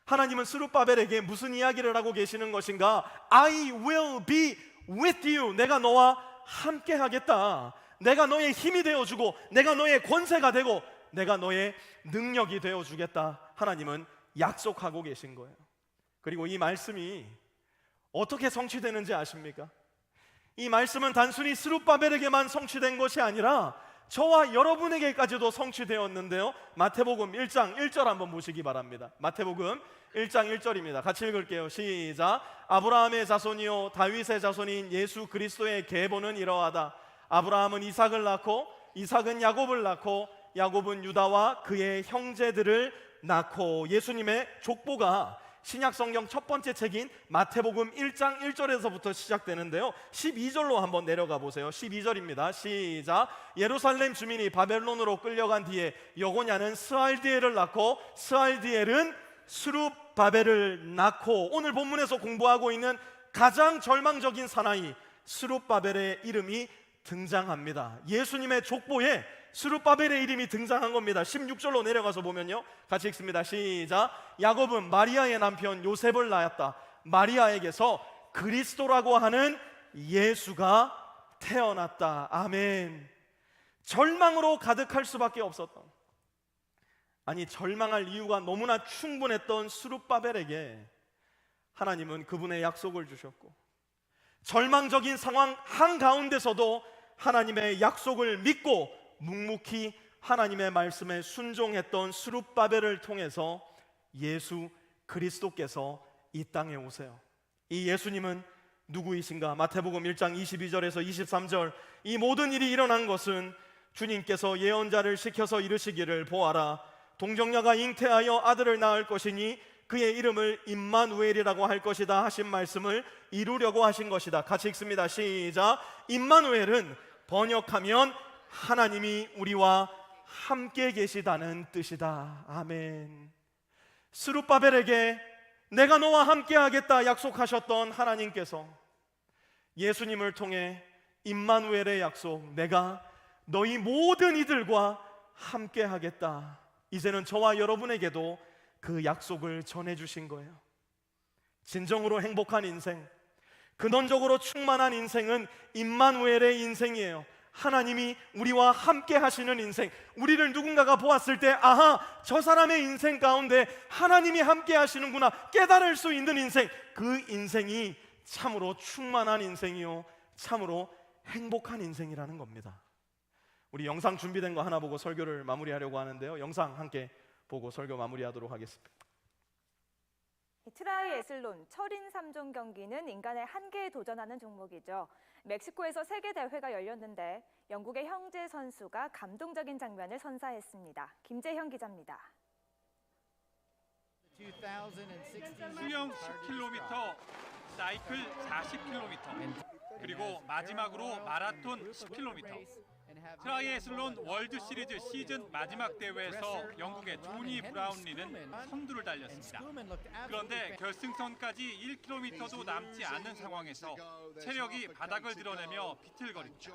하나님은 스룹바벨에게 무슨 이야기를 하고 계시는 것인가? I will be with you. 내가 너와 함께 하겠다. 내가 너의 힘이 되어주고, 내가 너의 권세가 되고, 내가 너의 능력이 되어주겠다. 하나님은 약속하고 계신 거예요. 그리고 이 말씀이 어떻게 성취되는지 아십니까? 이 말씀은 단순히 스룹바벨에게만 성취된 것이 아니라 저와 여러분에게까지도 성취되었는데요. 마태복음 1장 1절 한번 보시기 바랍니다. 마태복음 1장 1절입니다. 같이 읽을게요. 시작. 아브라함의 자손이요 다윗의 자손인 예수 그리스도의 계보는 이러하다. 아브라함은 이삭을 낳고 이삭은 야곱을 낳고 야곱은 유다와 그의 형제들을 낳고, 예수님의 족보가 신약성경 첫 번째 책인 마태복음 1장 1절에서부터 시작되는데요. 12절로 한번 내려가 보세요. 12절입니다. 시작. 예루살렘 주민이 바벨론으로 끌려간 뒤에 여고냐는 스알디엘을 낳고 스알디엘은 스룹바벨을 낳고, 오늘 본문에서 공부하고 있는 가장 절망적인 사나이 스룹바벨의 이름이 등장합니다. 예수님의 족보에 스룹바벨의 이름이 등장한 겁니다. 16절로 내려가서 보면요, 같이 읽습니다. 시작. 야곱은 마리아의 남편 요셉을 낳았다. 마리아에게서 그리스도라고 하는 예수가 태어났다. 아멘. 절망으로 가득할 수밖에 없었던, 아니 절망할 이유가 너무나 충분했던 스룹바벨에게 하나님은 그분의 약속을 주셨고, 절망적인 상황 한가운데서도 하나님의 약속을 믿고 묵묵히 하나님의 말씀에 순종했던 스룹바벨을 통해서 예수 그리스도께서 이 땅에 오세요. 이 예수님은 누구이신가? 마태복음 1장 22절에서 23절, 이 모든 일이 일어난 것은 주님께서 예언자를 시켜서 이르시기를, 보아라 동정녀가 잉태하여 아들을 낳을 것이니 그의 이름을 임마누엘이라고 할 것이다 하신 말씀을 이루려고 하신 것이다. 같이 읽습니다. 시작. 임마누엘은 번역하면 하나님이 우리와 함께 계시다는 뜻이다. 아멘. 스룹바벨에게 내가 너와 함께 하겠다 약속하셨던 하나님께서 예수님을 통해 임마누엘의 약속, 내가 너희 모든 이들과 함께 하겠다, 이제는 저와 여러분에게도 그 약속을 전해주신 거예요. 진정으로 행복한 인생, 근원적으로 충만한 인생은 임마누엘의 인생이에요. 하나님이 우리와 함께 하시는 인생, 우리를 누군가가 보았을 때 아하, 저 사람의 인생 가운데 하나님이 함께 하시는구나 깨달을 수 있는 인생, 그 인생이 참으로 충만한 인생이요 참으로 행복한 인생이라는 겁니다. 우리 영상 준비된 거 하나 보고 설교를 마무리하려고 하는데요, 영상 함께 보고 설교 마무리하도록 하겠습니다. 트라이애슬론 철인 3종 경기는 인간의 한계에 도전하는 종목이죠. 멕시코에서 세계 대회가 열렸는데 영국의 형제 선수가 감동적인 장면을 선사했습니다. 김재형 기자입니다. 수영 10km, 사이클 40km, 그리고 마지막으로 마라톤 10km. 트라이애슬론 월드 시리즈 시즌 마지막 대회에서 영국의 조니 브라운리는 선두를 달렸습니다. 그런데 결승선까지 1km도 남지 않은 상황에서 체력이 바닥을 드러내며 비틀거립니다.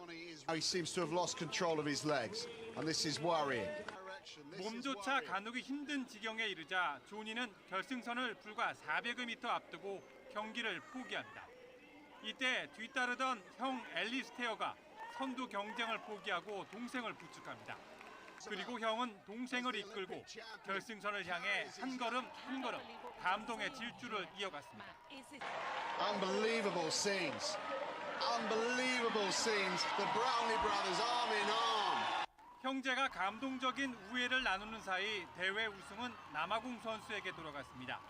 몸조차 가누기 힘든 지경에 이르자 조니는 결승선을 불과 400m 앞두고 경기를 포기합니다. 이때 뒤따르던 형 앨리스테어가 선두 경쟁을 포기하고 동생을 부축합니다. 그리고 형은 동생을 이끌고 결승선을 향해 한 걸음 한 걸음 감동의 질주를 이어갔습니다. Unbelievable scenes. Unbelievable scenes. The Brownlee brothers arm in arm. 형제가 감동적인 우애를 나누는 사이 대회 우승은 남아공 선수에게 돌아갔습니다.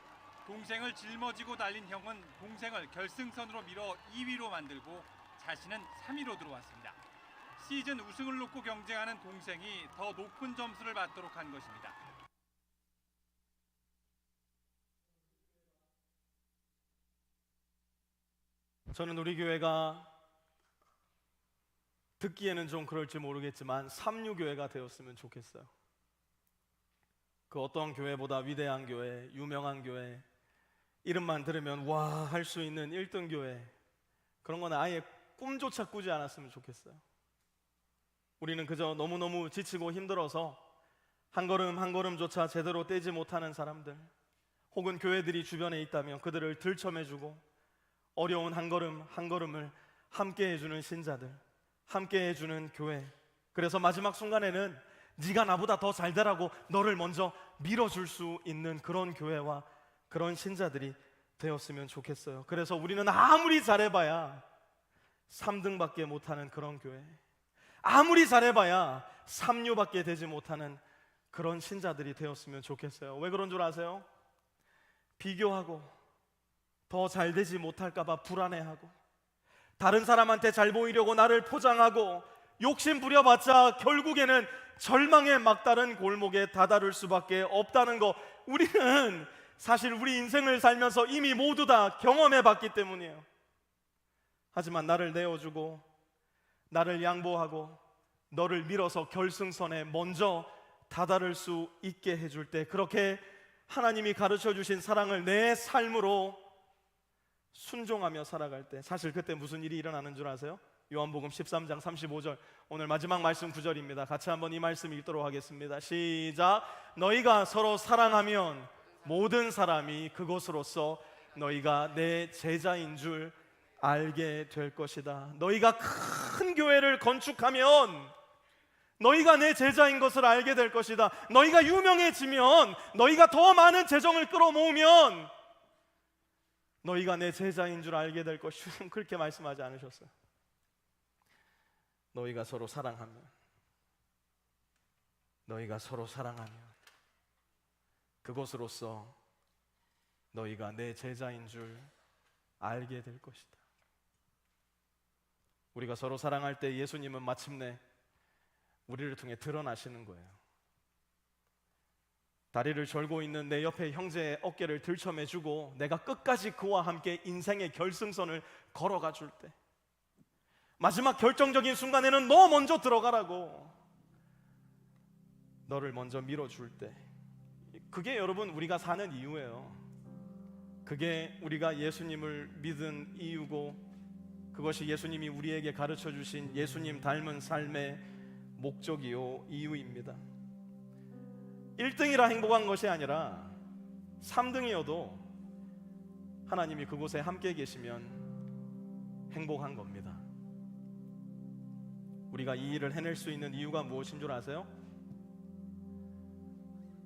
동생을 짊어지고 달린 형은 동생을 결승선으로 밀어 2위로 만들고 자신은 3위로 들어왔습니다. 시즌 우승을 놓고 경쟁하는 동생이 더 높은 점수를 받도록 한 것입니다. 저는 우리 교회가 듣기에는 좀 그럴지 모르겠지만 삼류교회가 되었으면 좋겠어요. 그 어떤 교회보다 위대한 교회, 유명한 교회, 이름만 들으면 와 할 수 있는 1등 교회, 그런 건 아예 꿈조차 꾸지 않았으면 좋겠어요. 우리는 그저 너무너무 지치고 힘들어서 한 걸음 한 걸음조차 제대로 떼지 못하는 사람들, 혹은 교회들이 주변에 있다면 그들을 들쳐매주고 어려운 한 걸음 한 걸음을 함께 해주는 신자들, 함께 해주는 교회, 그래서 마지막 순간에는 네가 나보다 더 잘 되라고 너를 먼저 밀어줄 수 있는 그런 교회와 그런 신자들이 되었으면 좋겠어요. 그래서 우리는 아무리 잘해봐야 3등밖에 못하는 그런 교회, 아무리 잘해봐야 3류밖에 되지 못하는 그런 신자들이 되었으면 좋겠어요. 왜 그런 줄 아세요? 비교하고 더 잘 되지 못할까봐 불안해하고, 다른 사람한테 잘 보이려고 나를 포장하고 욕심 부려봤자 결국에는 절망의 막다른 골목에 다다를 수밖에 없다는 거, 우리는 사실 우리 인생을 살면서 이미 모두 다 경험해봤기 때문이에요. 하지만 나를 내어주고 나를 양보하고 너를 밀어서 결승선에 먼저 다다를 수 있게 해줄 때, 그렇게 하나님이 가르쳐 주신 사랑을 내 삶으로 순종하며 살아갈 때, 사실 그때 무슨 일이 일어나는 줄 아세요? 요한복음 13장 35절, 오늘 마지막 말씀 9절입니다. 같이 한번 이 말씀 읽도록 하겠습니다. 시작. 너희가 서로 사랑하면 모든 사람이 그것으로서 너희가 내 제자인 줄 알게 될 것이다. 너희가 큰 교회를 건축하면 너희가 내 제자인 것을 알게 될 것이다. 너희가 유명해지면, 너희가 더 많은 재정을 끌어모으면 너희가 내 제자인 줄 알게 될 것이다. 그렇게 말씀하지 않으셨어요? 너희가 서로 사랑하면, 너희가 서로 사랑하면 그것으로서 너희가 내 제자인 줄 알게 될 것이다. 우리가 서로 사랑할 때 예수님은 마침내 우리를 통해 드러나시는 거예요. 다리를 절고 있는 내 옆에 형제의 어깨를 들쳐매주고 내가 끝까지 그와 함께 인생의 결승선을 걸어가 줄 때, 마지막 결정적인 순간에는 너 먼저 들어가라고 너를 먼저 밀어줄 때, 그게 여러분 우리가 사는 이유예요. 그게 우리가 예수님을 믿은 이유고, 그것이 예수님이 우리에게 가르쳐 주신 예수님 닮은 삶의 목적이요 이유입니다. 1등이라 행복한 것이 아니라 3등이어도 하나님이 그곳에 함께 계시면 행복한 겁니다. 우리가 이 일을 해낼 수 있는 이유가 무엇인 줄 아세요?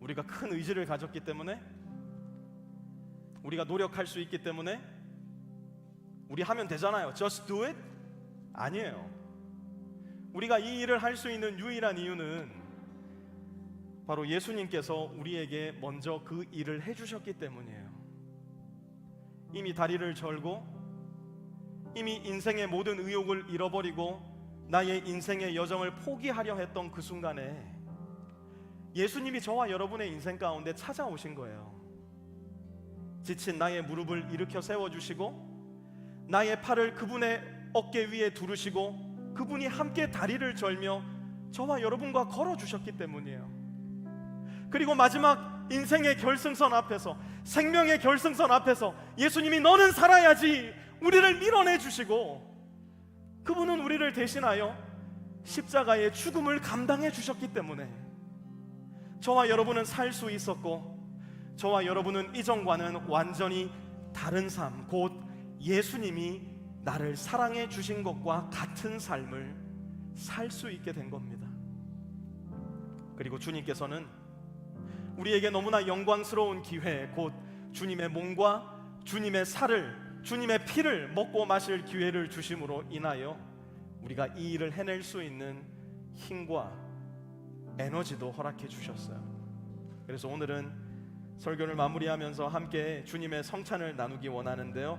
우리가 큰 의지를 가졌기 때문에, 우리가 노력할 수 있기 때문에, 우리 하면 되잖아요, just do it? 아니에요. 우리가 이 일을 할 수 있는 유일한 이유는 바로 예수님께서 우리에게 먼저 그 일을 해주셨기 때문이에요. 이미 다리를 절고, 이미 인생의 모든 의욕을 잃어버리고 나의 인생의 여정을 포기하려 했던 그 순간에 예수님이 저와 여러분의 인생 가운데 찾아오신 거예요. 지친 나의 무릎을 일으켜 세워주시고, 나의 팔을 그분의 어깨 위에 두르시고, 그분이 함께 다리를 절며 저와 여러분과 걸어주셨기 때문이에요. 그리고 마지막 인생의 결승선 앞에서, 생명의 결승선 앞에서 예수님이 너는 살아야지 우리를 밀어내 주시고, 그분은 우리를 대신하여 십자가의 죽음을 감당해 주셨기 때문에 저와 여러분은 살 수 있었고, 저와 여러분은 이전과는 완전히 다른 삶, 곧 예수님이 나를 사랑해 주신 것과 같은 삶을 살 수 있게 된 겁니다. 그리고 주님께서는 우리에게 너무나 영광스러운 기회, 곧 주님의 몸과 주님의 살을, 주님의 피를 먹고 마실 기회를 주심으로 인하여 우리가 이 일을 해낼 수 있는 힘과 에너지도 허락해 주셨어요. 그래서 오늘은 설교를 마무리하면서 함께 주님의 성찬을 나누기 원하는데요,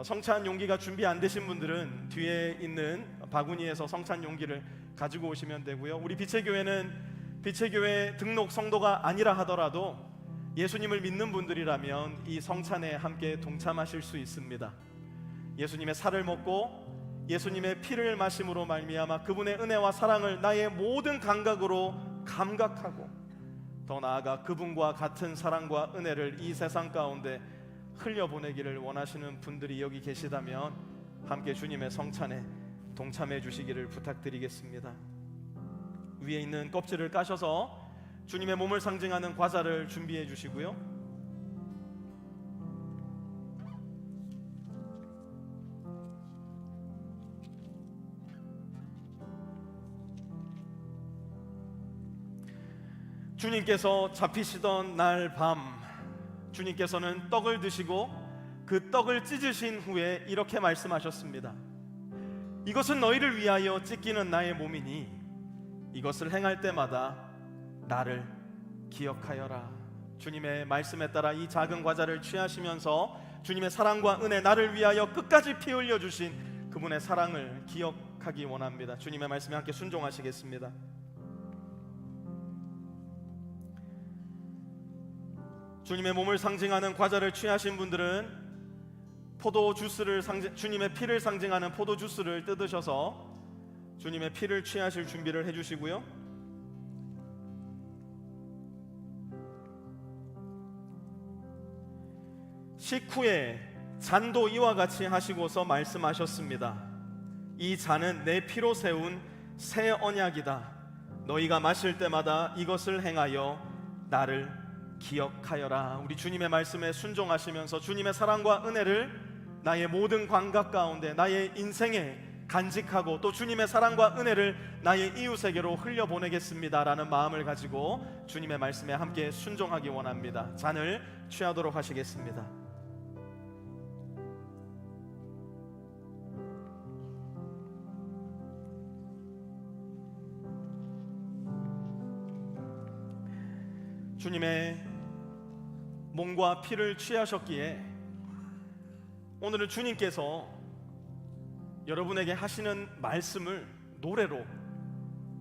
성찬 용기가 준비 안 되신 분들은 뒤에 있는 바구니에서 성찬 용기를 가지고 오시면 되고요. 우리 빛의 교회는 빛의 교회 등록 성도가 아니라 하더라도 예수님을 믿는 분들이라면 이 성찬에 함께 동참하실 수 있습니다. 예수님의 살을 먹고 예수님의 피를 마심으로 말미암아 그분의 은혜와 사랑을 나의 모든 감각으로 감각하고, 더 나아가 그분과 같은 사랑과 은혜를 이 세상 가운데 흘려보내기를 원하시는 분들이 여기 계시다면 함께 주님의 성찬에 동참해 주시기를 부탁드리겠습니다. 위에 있는 껍질을 까셔서 주님의 몸을 상징하는 과자를 준비해 주시고요, 주님께서 잡히시던 날 밤, 주님께서는 떡을 드시고 그 떡을 찢으신 후에 이렇게 말씀하셨습니다. 이것은 너희를 위하여 찢기는 나의 몸이니 이것을 행할 때마다 나를 기억하여라. 주님의 말씀에 따라 이 작은 과자를 취하시면서 주님의 사랑과 은혜, 나를 위하여 끝까지 피 흘려 주신 그분의 사랑을 기억하기 원합니다. 주님의 말씀에 함께 순종하시겠습니다. 주님의 몸을 상징하는 과자를 취하신 분들은 포도 주스를 주님의 피를 상징하는 포도 주스를 뜯으셔서 주님의 피를 취하실 준비를 해주시고요, 식후에 잔도 이와 같이 하시고서 말씀하셨습니다. 이 잔은 내 피로 세운 새 언약이다. 너희가 마실 때마다 이것을 행하여 나를 기억하여라. 우리 주님의 말씀에 순종하시면서 주님의 사랑과 은혜를 나의 모든 감각 가운데, 나의 인생에 간직하고 또 주님의 사랑과 은혜를 나의 이웃에게로 흘려보내겠습니다라는 마음을 가지고 주님의 말씀에 함께 순종하기 원합니다. 잔을 취하도록 하시겠습니다. 주님의 몸과 피를 취하셨기에 오늘은 주님께서 여러분에게 하시는 말씀을 노래로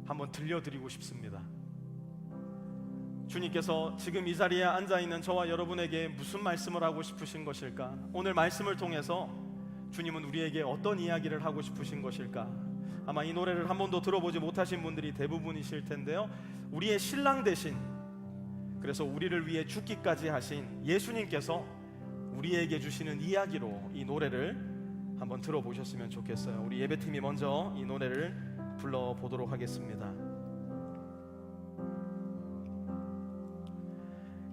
한번 들려드리고 싶습니다. 주님께서 지금 이 자리에 앉아있는 저와 여러분에게 무슨 말씀을 하고 싶으신 것일까? 오늘 말씀을 통해서 주님은 우리에게 어떤 이야기를 하고 싶으신 것일까? 아마 이 노래를 한 번도 들어보지 못하신 분들이 대부분이실 텐데요, 우리의 신랑 대신, 그래서 우리를 위해 죽기까지 하신 예수님께서 우리에게 주시는 이야기로 이 노래를 한번 들어보셨으면 좋겠어요. 우리 예배팀이 먼저 이 노래를 불러보도록 하겠습니다.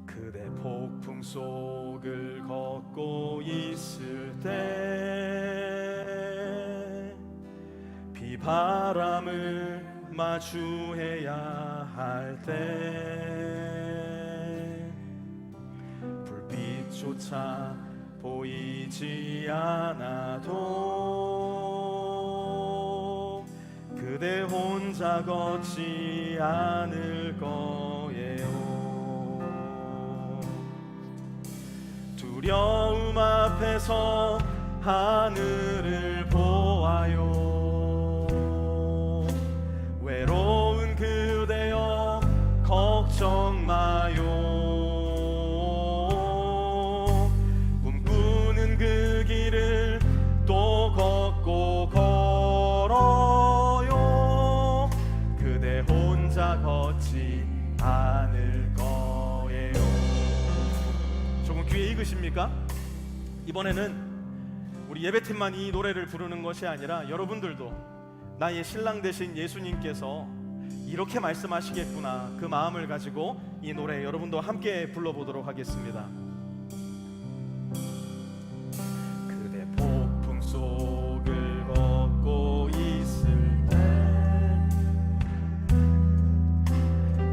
그대 폭풍 속을 걷고 있을 때, 비 비바람을 마주해야 할 때 불빛조차 보이지 않아도 그대 혼자 걷지 않을 거예요. 두려움 앞에서 하늘을 보아요. 외로운 그대여 걱정 마요. 꿈꾸는 그 길을 또 걷고 걸어요. 그대 혼자 걷지 않을 거예요. 조금 귀에 익으십니까? 이번에는 우리 예배팀만 이 노래를 부르는 것이 아니라 여러분들도 나의 신랑 되신 예수님께서 이렇게 말씀하시겠구나, 그 마음을 가지고 이 노래 여러분도 함께 불러보도록 하겠습니다. 그대 폭풍 속을 걷고 있을 때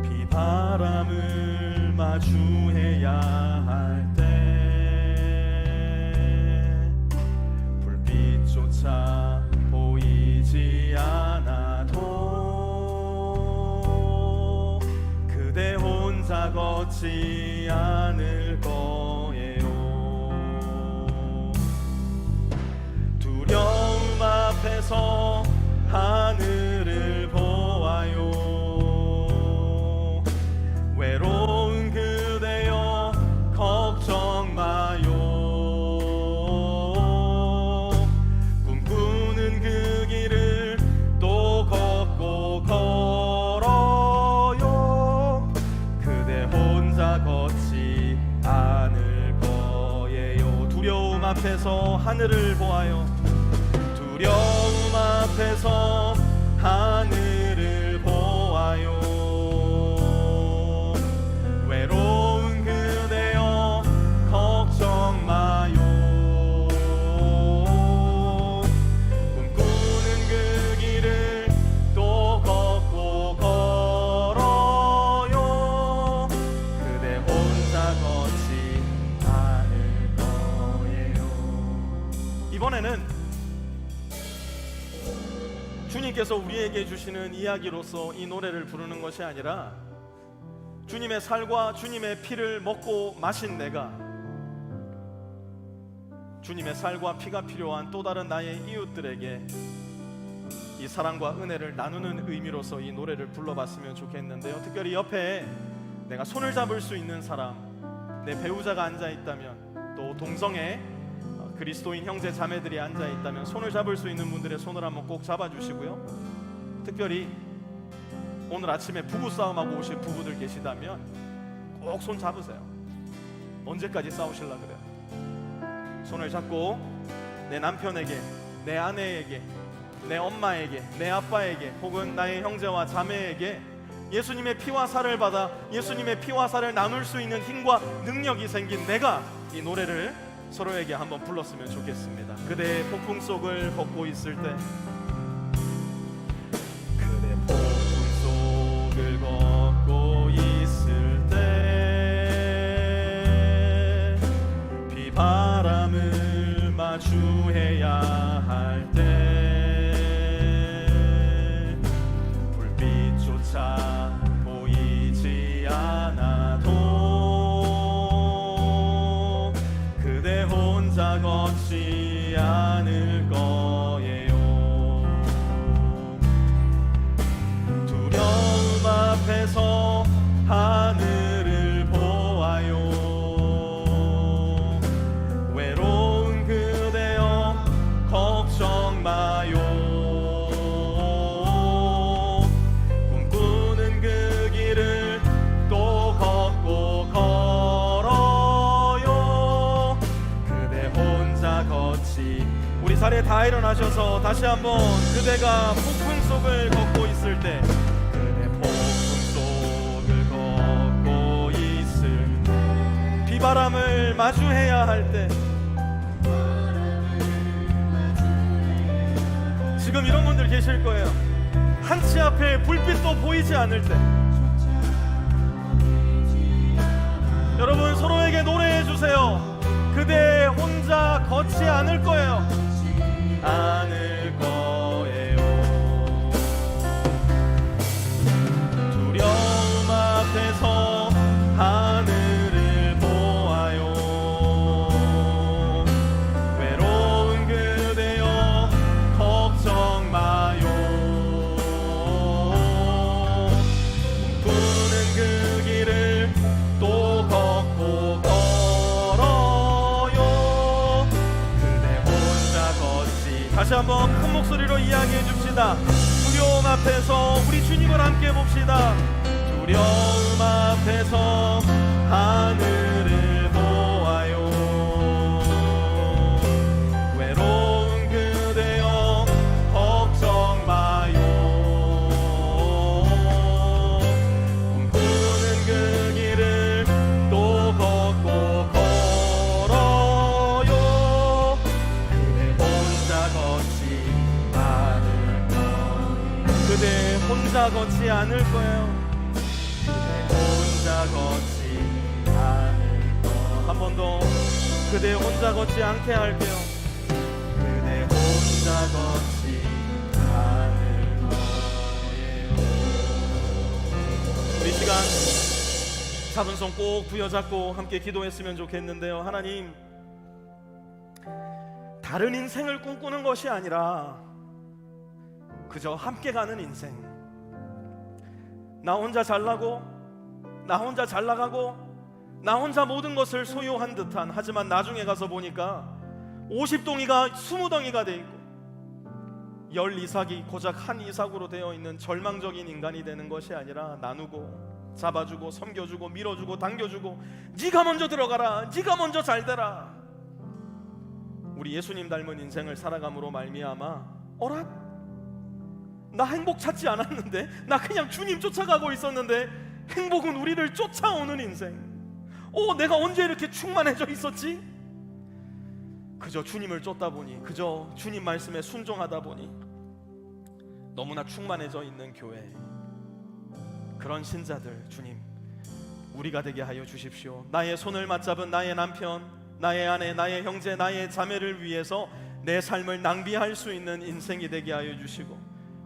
비바람을 마주해야 할 때 불빛조차 보이지 않아도 그대 혼자 걷지 않을 거예요. 두려움 앞에서 하늘을 보아요. 외로운 그대여 걱정 마요. 꿈꾸는 그 길을 또 걷고 걸어요. 그대 혼자 걷지 않을 거예요. 두려움 앞에서 하늘을 보아요. 두려움 앞에서 하늘을 보아요. 외로운 그대여 걱정 마요. 꿈꾸는 그 길을 또 걷고 걸어요. 그대 혼자 걷지 않을 거예요. 이번에는 주님께서 우리에게 주시는 이야기로서 이 노래를 부르는 것이 아니라 주님의 살과 주님의 피를 먹고 마신 내가 주님의 살과 피가 필요한 또 다른 나의 이웃들에게 이 사랑과 은혜를 나누는 의미로서 이 노래를 불러봤으면 좋겠는데요. 특별히 옆에 내가 손을 잡을 수 있는 사람, 내 배우자가 앉아있다면, 또 동성애 그리스도인 형제 자매들이 앉아있다면 손을 잡을 수 있는 분들의 손을 한번 꼭 잡아주시고요. 특별히 오늘 아침에 부부싸움하고 오실 부부들 계시다면 꼭 손 잡으세요. 언제까지 싸우실라 그래요? 손을 잡고 내 남편에게, 내 아내에게, 내 엄마에게, 내 아빠에게, 혹은 나의 형제와 자매에게 예수님의 피와 살을 받아 예수님의 피와 살을 나눌 수 있는 힘과 능력이 생긴 내가 이 노래를 서로에게 한번 불렀으면 좋겠습니다. 그대의 폭풍 속을 걷고 있을 때, 그대 폭풍 속을 걷고 있을 때 비바람을 마주해야 할 때 불빛조차 보이지 않아도 그대 혼자 걷지 않을 거예요. 두려움 앞에서 하늘을 보아요. 외로운 그대여 걱정 마요. 꿈꾸는 그 길을 또 걷고 걸어요. 그대 혼자 걷지. 우리 자리에 다 일어나셔서 다시 한번 그대가 폭풍 속을 걷고 있을 때, 그대 폭풍 속을 걷고 있을 때 비바람을 마주해야 할 때, 지금 이런 분들 계실 거예요. 한치 앞에 불빛도 보이지 않을 때 여러분 서로에게 노래해 주세요. 그대 혼자 걷지 않을 거예요. 않을 거예요. 두려움 앞에서 하늘을 보아요. 외로운 그대여 걱정 마요. 꿈꾸는 그 길을 또 걷고 걸어요. 그대 혼자 걷지. 다시 한번 큰 목소리로 이야기해 줍시다. 두려움 앞에서 우리 주님을 함께 봅시다. 두려움 앞에서 하늘을 보아요. 외로운 그대여 걱정 마요. 꿈꾸는 그 길을 또 걷고 걸어요. 그대 혼자 걷지 않을 거예요. 그대 혼자 걷지 않을 거예요. 혼자 걷지 않을 거. 한 번 더 그대 혼자 걷지 않게 할게요. 그대 혼자 걷지 않을 거예요. 우리 시간 잡은 손 꼭 부여잡고 함께 기도했으면 좋겠는데요. 하나님, 다른 인생을 꿈꾸는 것이 아니라 그저 함께 가는 인생. 나 혼자 잘나고 나 혼자 잘 나가고 나 혼자 모든 것을 소유한 듯한, 하지만 나중에 가서 보니까 50동이가 20덩이가 돼 있고 12삭이 고작 한 이삭으로 되어 있는 절망적인 인간이 되는 것이 아니라 나누고 잡아주고 섬겨주고 밀어주고 당겨주고 네가 먼저 들어가라, 네가 먼저 잘 되라. 우리 예수님 닮은 인생을 살아감으로 말미암아 어라? 나 행복 찾지 않았는데, 나 그냥 주님 쫓아가고 있었는데 행복은 우리를 쫓아오는 인생. 내가 언제 이렇게 충만해져 있었지? 그저 주님을 쫓다 보니, 그저 주님 말씀에 순종하다 보니 너무나 충만해져 있는 교회, 그런 신자들 주님 우리가 되게 하여 주십시오. 나의 손을 맞잡은 나의 남편, 나의 아내, 나의 형제, 나의 자매를 위해서 내 삶을 낭비할 수 있는 인생이 되게 하여 주시고,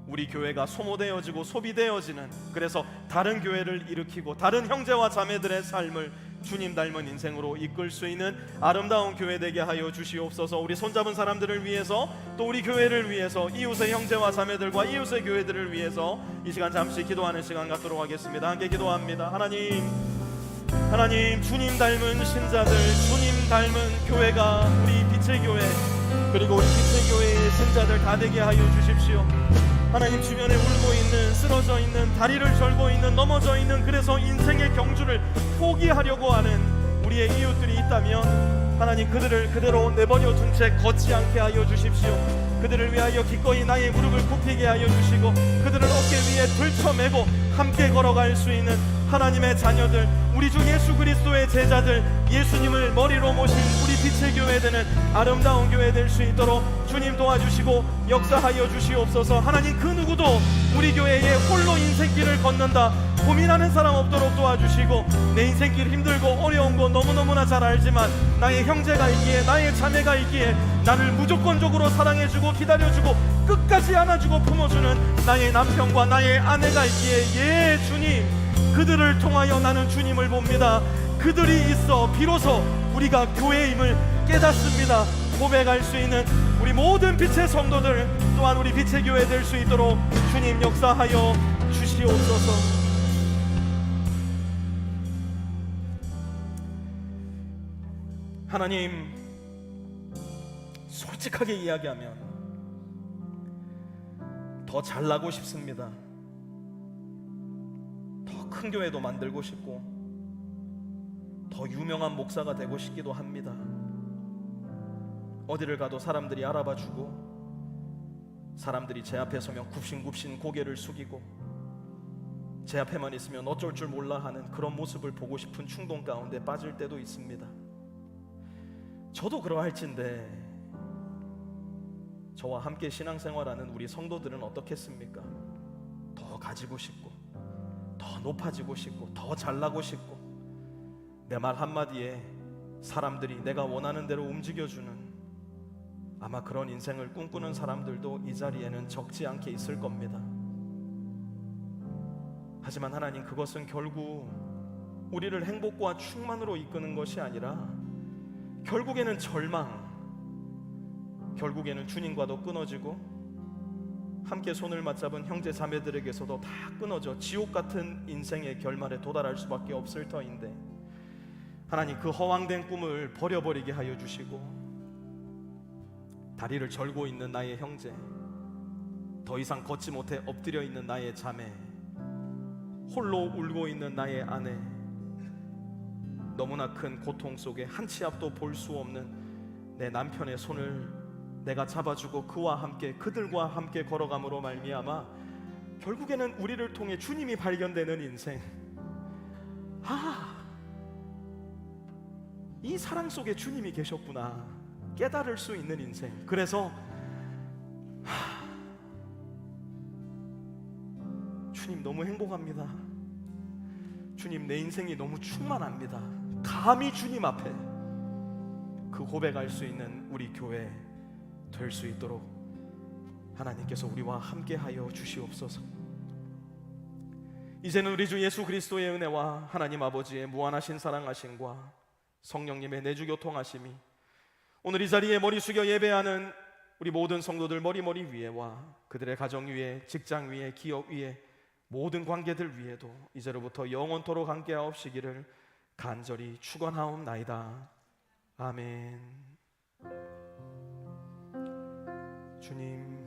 우리 교회가 소모되어지고 소비되어지는, 그래서 다른 교회를 일으키고 다른 형제와 자매들의 삶을 주님 닮은 인생으로 이끌 수 있는 아름다운 교회 되게 하여 주시옵소서. 우리 손잡은 사람들을 위해서, 또 우리 교회를 위해서, 이웃의 형제와 자매들과 이웃의 교회들을 위해서 이 시간 잠시 기도하는 시간 갖도록 하겠습니다. 함께 기도합니다. 하나님, 주님 닮은 신자들, 주님 닮은 교회가 우리 빛의 교회, 그리고 우리 빛의 교회의 신자들 다 되게 하여 주십시오. 하나님, 주변에 울고 있는, 쓰러져 있는, 다리를 절고 있는, 넘어져 있는, 그래서 인생의 경주를 포기하려고 하는 우리의 이웃들이 있다면 하나님, 그들을 그대로 내버려 둔 채 걷지 않게 하여 주십시오. 그들을 위하여 기꺼이 나의 무릎을 굽히게 하여 주시고, 그들을 어깨 위에 들쳐매고 함께 걸어갈 수 있는 하나님의 자녀들, 우리 주 예수 그리스도의 제자들, 예수님을 머리로 모신 우리 빛의 교회 되는 아름다운 교회 될 수 있도록 주님 도와주시고 역사하여 주시옵소서. 하나님, 그 누구도 우리 교회에 홀로 인생길을 걷는다 고민하는 사람 없도록 도와주시고, 내 인생길 힘들고 어려운 거 너무너무나 잘 알지만 나의 형제가 있기에, 나의 자매가 있기에 나를 무조건적으로 사랑해주고 기다려주고 끝까지 안아주고 품어주는 나의 남편과 나의 아내가 있기에, 예 주님, 그들을 통하여 나는 주님을 봅니다. 그들이 있어 비로소 우리가 교회임을 깨닫습니다. 고백할 수 있는 우리 모든 빛의 성도들 또한 우리 빛의 교회 될 수 있도록 주님 역사하여 주시옵소서. 하나님, 솔직하게 이야기하면 더 잘나고 싶습니다. 더 큰 교회도 만들고 싶고 더 유명한 목사가 되고 싶기도 합니다. 어디를 가도 사람들이 알아봐 주고, 사람들이 제 앞에 서면 굽신굽신 고개를 숙이고, 제 앞에만 있으면 어쩔 줄 몰라 하는 그런 모습을 보고 싶은 충동 가운데 빠질 때도 있습니다. 저도 그러할진데 저와 함께 신앙생활하는 우리 성도들은 어떻겠습니까? 더 가지고 싶고, 더 높아지고 싶고, 더 잘나고 싶고, 내 말 한마디에 사람들이 내가 원하는 대로 움직여주는, 아마 그런 인생을 꿈꾸는 사람들도 이 자리에는 적지 않게 있을 겁니다. 하지만 하나님, 그것은 결국 우리를 행복과 충만으로 이끄는 것이 아니라 결국에는 절망, 결국에는 주님과도 끊어지고 함께 손을 맞잡은 형제 자매들에게서도 다 끊어져 지옥 같은 인생의 결말에 도달할 수밖에 없을 터인데, 하나님, 그 허황된 꿈을 버려버리게 하여 주시고, 다리를 절고 있는 나의 형제, 더 이상 걷지 못해 엎드려 있는 나의 자매, 홀로 울고 있는 나의 아내, 너무나 큰 고통 속에 한 치 앞도 볼 수 없는 내 남편의 손을 내가 잡아주고 그와 함께, 그들과 함께 걸어감으로 말미암아 결국에는 우리를 통해 주님이 발견되는 인생, 이 사랑 속에 주님이 계셨구나 깨달을 수 있는 인생. 그래서 주님 너무 행복합니다. 주님, 내 인생이 너무 충만합니다. 감히 주님 앞에 그 고백할 수 있는 우리 교회 될 수 있도록 하나님께서 우리와 함께하여 주시옵소서. 이제는 우리 주 예수 그리스도의 은혜와 하나님 아버지의 무한하신 사랑하심과 성령님의 내주 교통하심이 오늘 이 자리에 머리 숙여 예배하는 우리 모든 성도들 머리 위에와 그들의 가정 위에, 직장 위에, 기업 위에, 모든 관계들 위에도 이제로부터 영원토록 함께하옵시기를 간절히 축원하옵나이다. 아멘. 주님,